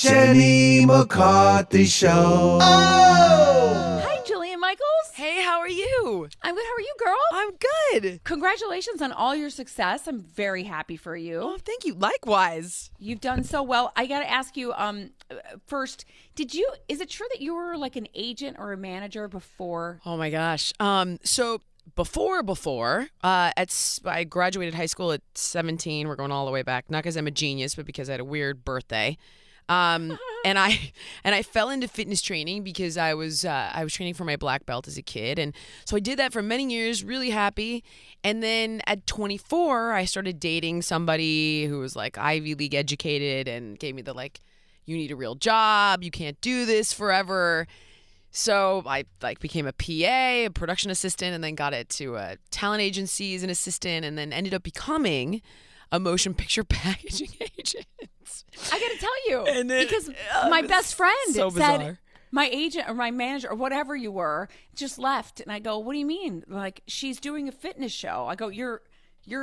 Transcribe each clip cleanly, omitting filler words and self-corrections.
Jenny McCarthy Show. Oh! Hi, Jillian Michaels. Hey, how are you? I'm good. How are you, girl? I'm good. Congratulations on all your success. I'm very happy for you. Oh, thank you. Likewise. You've done so well. I got to ask you, first, is it true that you were like an agent or a manager before? Oh my gosh. So before, I graduated high school at 17. We're going all the way back, not because I'm a genius, but because I had a weird birthday. And I fell into fitness training because I was training for my black belt as a kid, and so I did that for many years, really happy. And then at 24, I started dating somebody who was like Ivy League educated and gave me the you need a real job, you can't do this forever. So I became a PA, a production assistant, and then got it to a talent agency as an assistant, and then ended up becoming a motion picture packaging agent. I got to tell you, because my best friend said my agent or my manager or whatever you were just left. And I go, what do you mean? Like, she's doing a fitness show. I go, your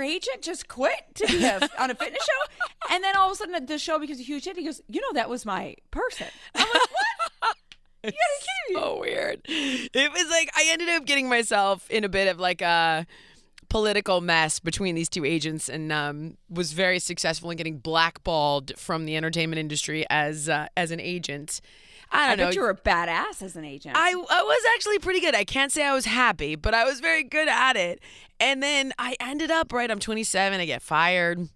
agent just quit to be on a fitness show? And then all of a sudden the show becomes a huge hit. He goes, that was my person. I'm like, what? It's so weird. It was like I ended up getting myself in a bit of like a political mess between these two agents, and was very successful in getting blackballed from the entertainment industry as an agent. I bet you were a badass as an agent. I was actually pretty good. I can't say I was happy, but I was very good at it. And then I ended up, I'm 27, I get fired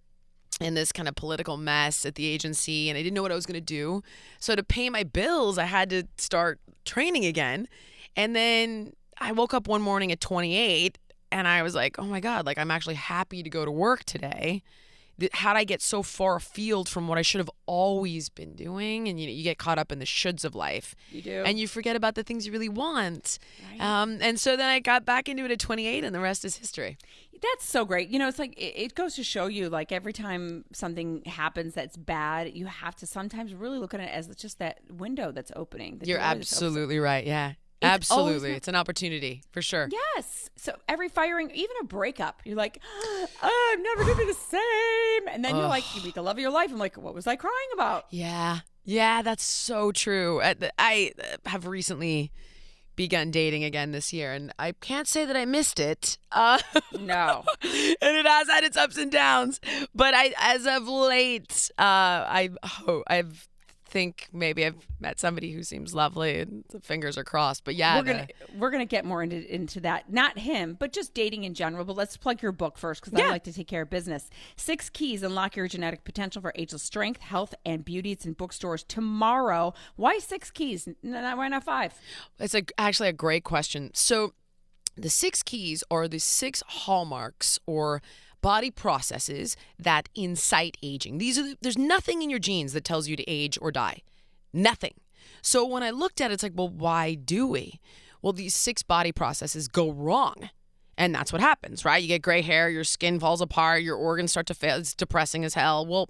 in this kind of political mess at the agency, and I didn't know what I was going to do. So to pay my bills, I had to start training again. And then I woke up one morning at 28, and I was like, oh my God, I'm actually happy to go to work today. How'd I get so far afield from what I should have always been doing? And you get caught up in the shoulds of life. You do. And you forget about the things you really want. Right. And so then I got back into it at 28, and the rest is history. That's so great. It's like it goes to show you, like, every time something happens that's bad, you have to sometimes really look at it as just that window that's opening. You're absolutely right. Yeah. Absolutely. It's an opportunity for sure. Yes. So every firing, even a breakup, you're like, I'm never going to be the same. And then you're like, you meet the love of your life. I'm like, what was I crying about? Yeah. Yeah, that's so true. I have recently begun dating again this year, and I can't say that I missed it. No. And it has had its ups and downs. But as of late, I think maybe I've met somebody who seems lovely, and the fingers are crossed. But yeah, we're gonna get more into that. Not him, but just dating in general. But let's plug your book first, because I like to take care of business. 6 Keys Unlock Your Genetic Potential for Ageless Strength, Health, and Beauty. It's in bookstores tomorrow. Why 6 keys? Why not 5? It's actually a great question. So the 6 keys are the 6 hallmarks or body processes that incite aging. There's nothing in your genes that tells you to age or die. Nothing. So when I looked at it, it's like, well, why do we? Well, these 6 body processes go wrong. And that's what happens, right? You get gray hair, your skin falls apart, your organs start to fail. It's depressing as hell. Well,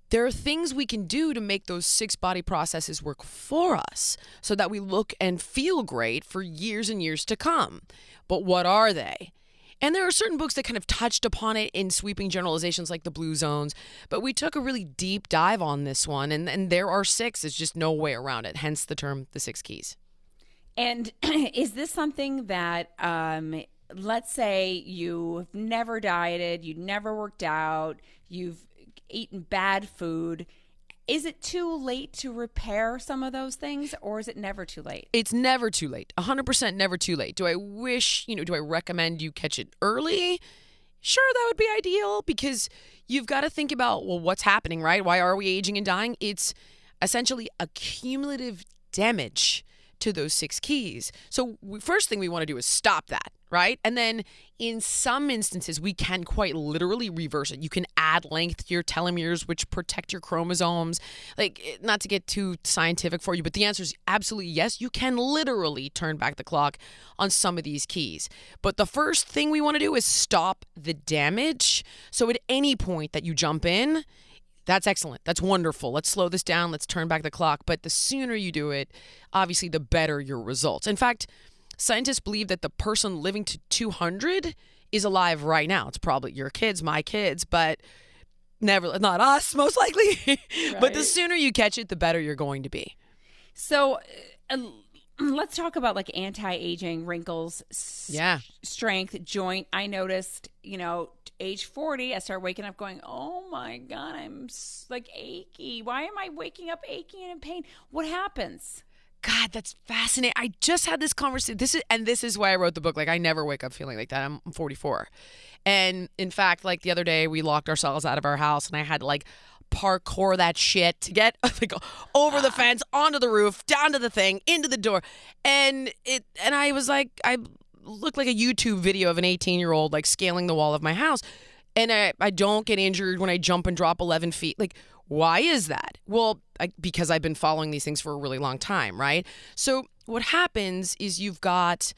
there are things we can do to make those 6 body processes work for us so that we look and feel great for years and years to come. But what are they? And there are certain books that kind of touched upon it in sweeping generalizations like the Blue Zones, but we took a really deep dive on this one, and there are 6. There's just no way around it, hence the term the 6 keys. And is this something that, let's say you've never dieted, you never worked out, you've eaten bad food, is it too late to repair some of those things, or is it never too late? It's never too late. 100% never too late. Do I recommend you catch it early? Sure, that would be ideal, because you've got to think about, well, what's happening, right? Why are we aging and dying? It's essentially a cumulative damage to those 6 keys. So first thing we want to do is stop that, right? And then in some instances, we can quite literally reverse it. You can add length to your telomeres, which protect your chromosomes. Like, not to get too scientific for you, but the answer is absolutely yes. You can literally turn back the clock on some of these keys. But the first thing we want to do is stop the damage. So at any point that you jump in, that's excellent. That's wonderful. Let's slow this down. Let's turn back the clock. But the sooner you do it, obviously, the better your results. In fact, scientists believe that the person living to 200 is alive right now. It's probably your kids, my kids, but Never, not us, most likely. Right. But the sooner you catch it, the better you're going to be. So let's talk about like anti-aging, wrinkles, strength, joint. I noticed, age 40, I started waking up going, oh my God, I'm like achy. Why am I waking up achy and in pain? What happens? God, that's fascinating. I just had this conversation. This is why I wrote the book. Like, I never wake up feeling like that. I'm 44. And in fact, like the other day, we locked ourselves out of our house and I had to like parkour that shit to get like over the fence, onto the roof, down to the thing, into the door. And I was like, I looked like a YouTube video of an 18-year-old like scaling the wall of my house. And I don't get injured when I jump and drop 11 feet. Like, why is that? Well, because I've been following these things for a really long time, right? So what happens is you've got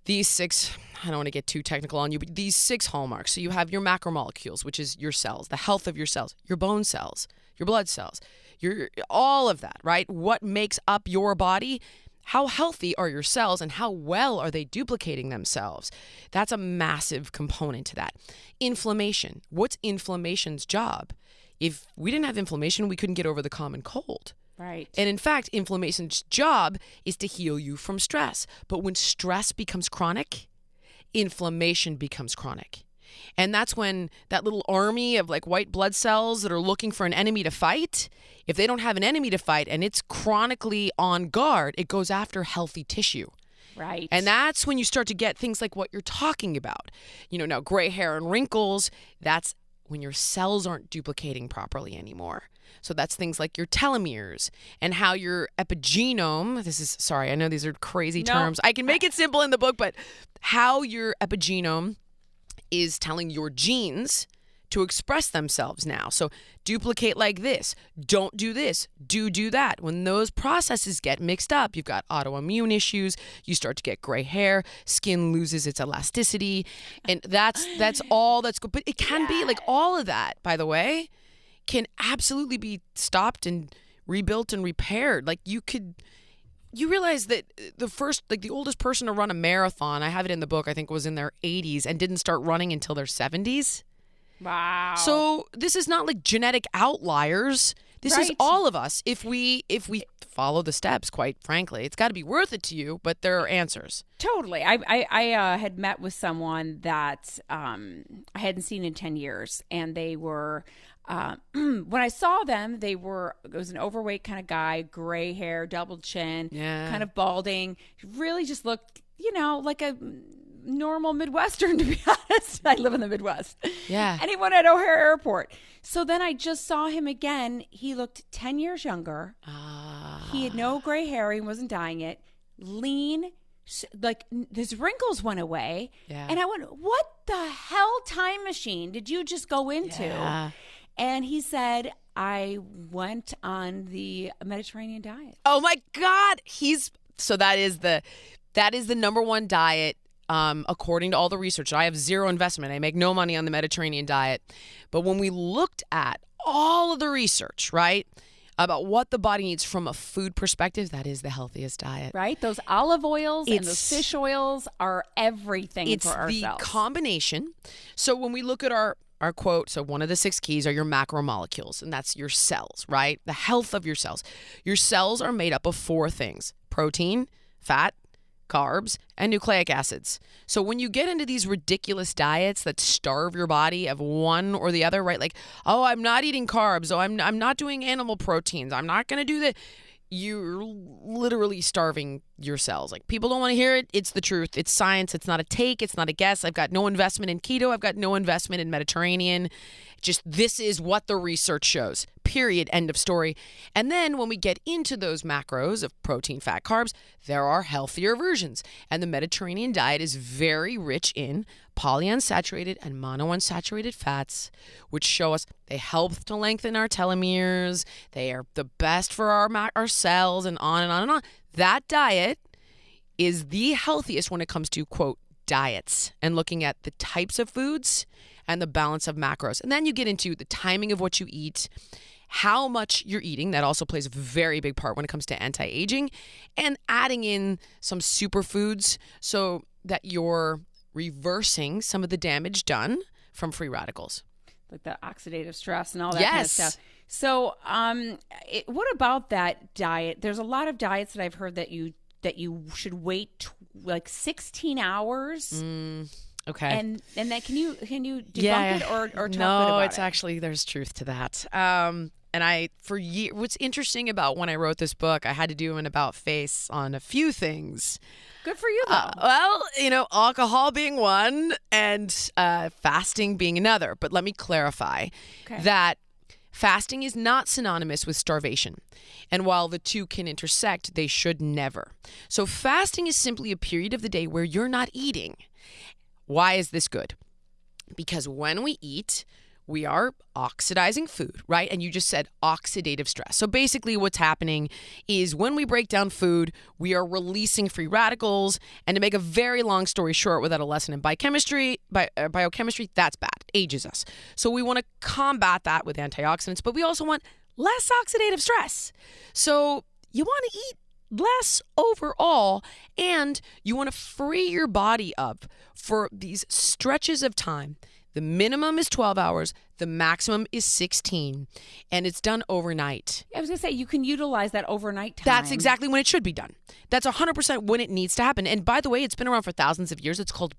these 6, I don't want to get too technical on you, but these 6 hallmarks. So you have your macromolecules, which is your cells, the health of your cells, your bone cells, your blood cells, all of that, right? What makes up your body? How healthy are your cells and how well are they duplicating themselves? That's a massive component to that. Inflammation. What's inflammation's job? If we didn't have inflammation, we couldn't get over the common cold. Right. And in fact, inflammation's job is to heal you from stress. But when stress becomes chronic, inflammation becomes chronic. And that's when that little army of like white blood cells that are looking for an enemy to fight, if they don't have an enemy to fight and it's chronically on guard, it goes after healthy tissue. Right. And that's when you start to get things like what you're talking about. Now gray hair and wrinkles, that's when your cells aren't duplicating properly anymore. So that's things like your telomeres and how your epigenome, I know these are crazy terms. I can make it simple in the book, but how your epigenome is telling your genes to express themselves now. So duplicate like this, don't do this, do that. When those processes get mixed up, you've got autoimmune issues, you start to get gray hair, skin loses its elasticity, and that's all that's good. But it can be like all of that, by the way, can absolutely be stopped and rebuilt and repaired. Like you realize that the oldest person to run a marathon, I have it in the book, I think was in their 80s and didn't start running until their 70s. Wow. So this is not like genetic outliers. This is all of us. If we follow the steps, quite frankly, it's got to be worth it to you, but there are answers. Totally. I had met with someone that I hadn't seen in 10 years, and they were, when I saw them, it was an overweight kind of guy, gray hair, double chin, kind of balding, really just looked, like a normal Midwestern, to be honest. I live in the Midwest. Yeah. Anyone at O'Hare Airport. So then I just saw him again. He looked 10 years younger. He had no gray hair. He wasn't dyeing it. Lean. Like his wrinkles went away. Yeah. And I went, what the hell time machine did you just go into? Yeah. And he said, I went on the Mediterranean diet. Oh my God. That is the number one diet. According to all the research. I have zero investment. I make no money on the Mediterranean diet. But when we looked at all of the research, right, about what the body needs from a food perspective, that is the healthiest diet. Right? Those olive oils and those fish oils are everything for our cells. It's the combination. So when we look at our quote, so one of the 6 keys are your macromolecules, and that's your cells, right? The health of your cells. Your cells are made up of 4 things: protein, fat, carbs, and nucleic acids. So when you get into these ridiculous diets that starve your body of one or the other, right? Like, oh, I'm not eating carbs. Oh, I'm not doing animal proteins. I'm not going to do that. You're literally starving your cells. Like, people don't want to hear it. It's the truth. It's science. It's not a take. It's not a guess. I've got no investment in keto. I've got no investment in Mediterranean. Just this is what the research shows. Period. End of story. And then when we get into those macros of protein, fat, carbs, there are healthier versions. And the Mediterranean diet is very rich in polyunsaturated and monounsaturated fats, which show us they help to lengthen our telomeres. They are the best for our cells, and on and on and on. That diet is the healthiest when it comes to, quote, diets and looking at the types of foods and the balance of macros. And then you get into the timing of what you eat, how much you're eating. That also plays a very big part when it comes to anti-aging, and adding in some superfoods so that you're reversing some of the damage done from free radicals. like the oxidative stress and all that kind of stuff. So, what about that diet? There's a lot of diets that I've heard that you should wait like 16 hours. Okay. And then can you debunk it or talk no, about it's actually there's truth to that. And what's interesting about when I wrote this book, I had to do an about face on a few things. Good for you, though. Well, alcohol being one and fasting being another. But let me clarify that fasting is not synonymous with starvation. And while the two can intersect, they should never. So fasting is simply a period of the day where you're not eating. Why is this good? Because when we eat, we are oxidizing food, right? And you just said oxidative stress. So basically what's happening is when we break down food, we are releasing free radicals. And to make a very long story short without a lesson in biochemistry, that's bad. It ages us. So we want to combat that with antioxidants, but we also want less oxidative stress. So you want to eat less overall, and you want to free your body up for these stretches of time. The minimum is 12 hours. The maximum is 16. And it's done overnight. I was going to say, you can utilize that overnight time. That's exactly when it should be done. That's 100% when it needs to happen. And by the way, it's been around for thousands of years. It's called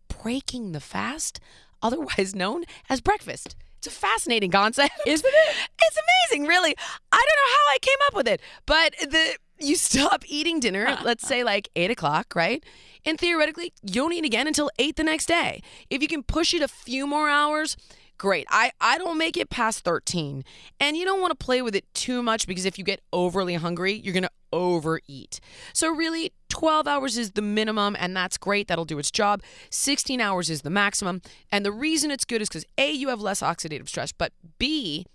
breaking the fast, otherwise known as breakfast. It's a fascinating concept. Isn't it? It's amazing, really. I don't know how I came up with it. But you stop eating dinner, let's say like 8 o'clock, right? And theoretically, you don't eat again until 8 the next day. If you can push it a few more hours, great. I don't make it past 13. And you don't want to play with it too much because if you get overly hungry, you're going to overeat. So really, 12 hours is the minimum, and that's great. That'll do its job. 16 hours is the maximum. And the reason it's good is because A, you have less oxidative stress, but B,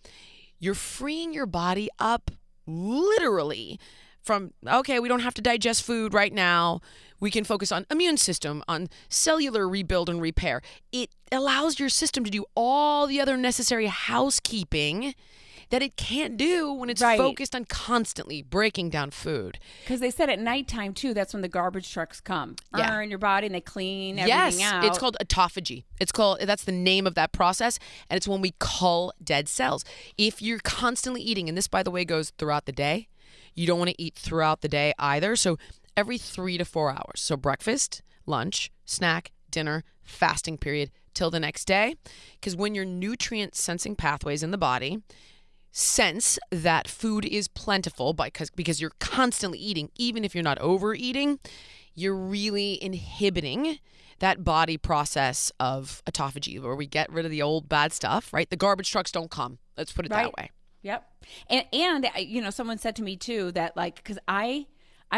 you're freeing your body up literally from, okay, we don't have to digest food right now. We can focus on immune system, on cellular rebuild and repair. It allows your system to do all the other necessary housekeeping that it can't do when it's focused on constantly breaking down food. Because they said at nighttime, too, that's when the garbage trucks come. Yeah. In your body and they clean everything out. Yes, it's called autophagy. That's the name of that process, and it's when we cull dead cells. If you're constantly eating, and this, by the way, goes throughout the day, you don't want to eat throughout the day either. So every 3 to 4 hours. So breakfast, lunch, snack, dinner, fasting period till the next day. Because when your nutrient sensing pathways in the body sense that food is plentiful because you're constantly eating, even if you're not overeating, you're really inhibiting that body process of autophagy where we get rid of the old bad stuff, right? The garbage trucks don't come. Let's put it that way. Yep. And someone said to me too that because I'm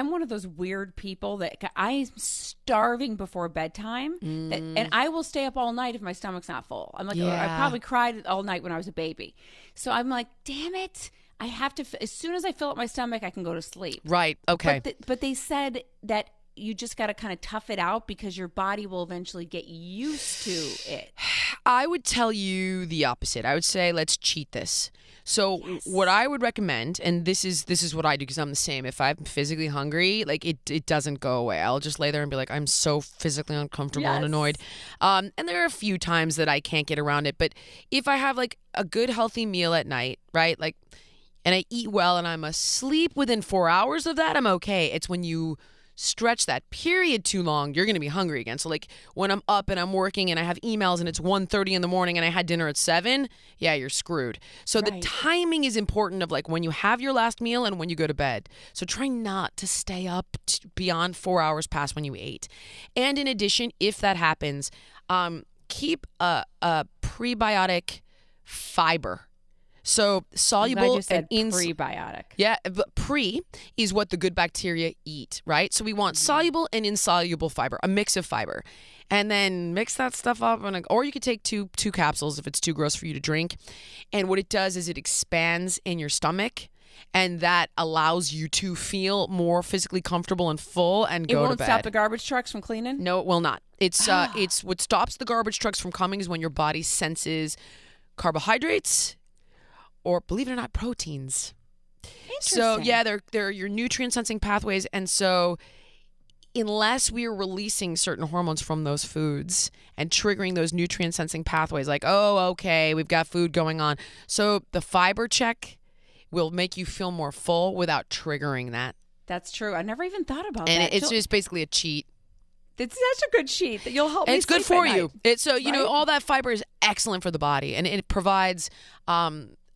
one of those weird people that I'm starving before bedtime, and I will stay up all night if my stomach's not full. I'm like, I probably cried all night when I was a baby. So I'm like, damn it. I have to, as soon as I fill up my stomach, I can go to sleep. Right. Okay. But they said that you just got to kind of tough it out because your body will eventually get used to it. I would tell you the opposite. I would say, let's cheat this. So what I would recommend, and this is what I do because I'm the same. If I'm physically hungry, it doesn't go away. I'll just lay there and be like, I'm so physically uncomfortable and annoyed. And there are a few times that I can't get around it. But if I have a good healthy meal at night, right? And I eat well and I'm asleep within 4 hours of that, I'm okay. It's when you stretch that period too long, you're going to be hungry again. So when I'm up and I'm working and I have emails and it's 1:30 in the morning and I had dinner at 7, yeah, you're screwed. So the timing is important of when you have your last meal and when you go to bed. So try not to stay up beyond 4 hours past when you ate. And in addition, if that happens, keep a prebiotic fiber. So soluble and prebiotic. Yeah, but pre is what the good bacteria eat, right? So we want soluble and insoluble fiber, a mix of fiber. And then mix that stuff up, or you could take two capsules if it's too gross for you to drink. And what it does is it expands in your stomach, and that allows you to feel more physically comfortable and full and go to bed. It won't stop the garbage trucks from cleaning? No, it will not. It's what stops the garbage trucks from coming is when your body senses carbohydrates, or believe it or not, proteins. Interesting. So yeah, they're your nutrient sensing pathways, and so unless we are releasing certain hormones from those foods and triggering those nutrient sensing pathways, like, oh, okay, we've got food going on. So the fiber check will make you feel more full without triggering that. That's true. I never even thought about that. And it's just basically a cheat. It's such a good cheat that you'll help me. It's good sleep for at you. night. It's so you know all that fiber is excellent for the body, and it provides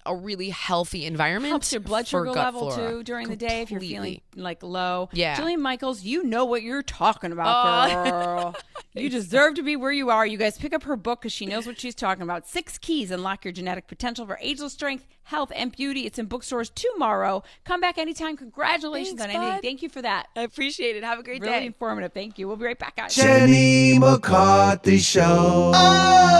a really healthy environment. Helps your blood for sugar gut level flora. too during the day if you're feeling like low. Yeah. Jillian Michaels, you know what you're talking about, girl. You deserve to be where you are. You guys pick up her book because she knows what she's talking about. 6 Keys Unlock Your Genetic Potential for Ageless Strength, Health, and Beauty. It's in bookstores tomorrow. Come back anytime. Congratulations on anything. Thank you for that. I appreciate it. Have a great day. Really informative. Thank you. We'll be right back, guys. Jenny McCarthy Show. Oh!